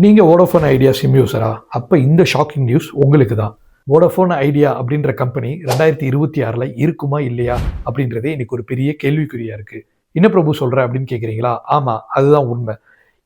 நீங்க Vodafone idea sim யூஸரா? அப்ப இந்த ஷாக்கிங் நியூஸ் உங்களுக்கு தான். வோடாஃபோன் ஐடியா அப்படின்ற கம்பெனி 2026ல இருக்குமா இல்லையா அப்படின்றதே இன்னைக்கு ஒரு பெரிய கேள்விக்குறியா இருக்கு. என்ன பிரபு சொல்ற அப்படின்னு கேட்குறீங்களா? ஆமா, அதுதான் உண்மை.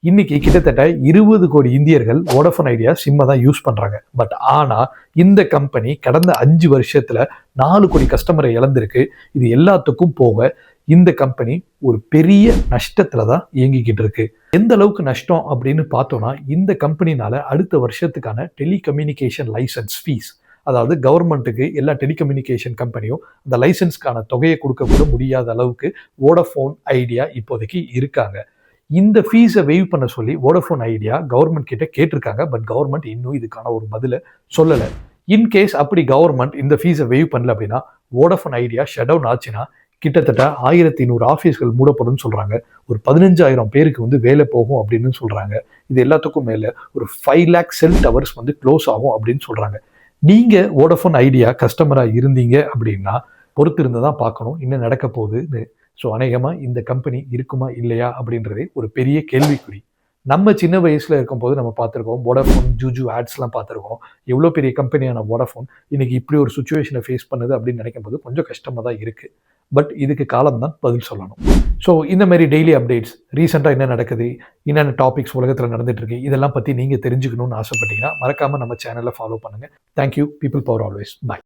இன்னைக்கு கிட்டத்தட்ட 20 கோடி இந்தியர்கள் வோடாஃபோன் ஐடியா சிம்மை தான் யூஸ் பண்றாங்க. பட் ஆனா இந்த கம்பெனி கடந்த 5 வருஷத்துல 4 கோடி கஸ்டமரை இழந்திருக்கு. இது எல்லாத்துக்கும் போக இந்த கம்பெனி ஒரு பெரிய நஷ்டத்துல தான் இயங்கிக்கிட்டு இருக்கு. எந்த அளவுக்கு நஷ்டம் அப்படின்னு பார்த்தோம்னா, இந்த கம்பெனினால அடுத்த வருஷத்துக்கான டெலிகம்யூனிகேஷன் லைசன்ஸ் ஃபீஸ், அதாவது கவர்மெண்ட்டுக்கு எல்லா டெலிகம்யூனிகேஷன் கம்பெனியும் அந்த லைசன்ஸ்க்கான தொகையை கொடுக்க கூட முடியாத அளவுக்கு வோடாஃபோன் ஐடியா இப்போதைக்கு இருக்காங்க. இந்த ஃபீஸை வெய்வ் பண்ண சொல்லி வோடாஃபோன் ஐடியா கவர்மெண்ட் கிட்ட கேட்டிருக்காங்க. பட் கவர்மெண்ட் இன்னும் இதுக்கான ஒரு பதிலை சொல்லலை. இன்கேஸ் அப்படி கவர்மெண்ட் இந்த ஃபீஸை வெய்வ் பண்ணல அப்படின்னா வோடாஃபோன் ஐடியா ஷட் டவுன் ஆச்சுன்னா கிட்டத்தட்ட 1100 ஆஃபீஸ்கள் மூடப்படும் சொல்றாங்க. ஒரு 15,000 பேருக்கு வந்து வேலை போகும் அப்படின்னு சொல்றாங்க. இது எல்லாத்துக்கும் மேல ஒரு 5 லேக் செல் டவர்ஸ் வந்து க்ளோஸ் ஆகும் அப்படின்னு சொல்றாங்க. நீங்க வோடாஃபோன் ஐடியா கஸ்டமரா இருந்தீங்க அப்படின்னா பொறுத்து இருந்து தான் பார்க்கணும் என்ன நடக்க போகுதுன்னு. ஸோ அநேகமா இந்த கம்பெனி இருக்குமா இல்லையா அப்படின்றதே ஒரு பெரிய கேள்விக்குறி. நம்ம சின்ன வயசுல இருக்கும்போது நம்ம பார்த்துருக்கோம். வோடாஃபோன், ஜூஜு ஆட்ஸ்லாம் பார்த்துருக்கோம். எவ்வளோ பெரிய கம்பெனியான வோடாஃபோன் இன்னைக்கு இப்படி ஒரு சுச்சுவேஷனை ஃபேஸ் பண்ணுது அப்படின்னு நினைக்கும்போது கொஞ்சம் கஷ்டமா தான் இருக்கு. பட் இதுக்கு காலம் தான் பதில் சொல்லணும். ஸோ இந்த மாதிரி டெய்லி அப்டேட்ஸ், ரீசெண்டாக என்ன நடக்குது, என்னென்ன டாபிக்ஸ் உலகத்தில் நடந்துட்டு இருக்கு, இதெல்லாம் பற்றி நீங்கள் தெரிஞ்சுக்கணும்னு ஆசைப்பட்டீங்கன்னா மறக்காம நம்ம சேனலை ஃபாலோ பண்ணுங்க. Thank you. People power always. By.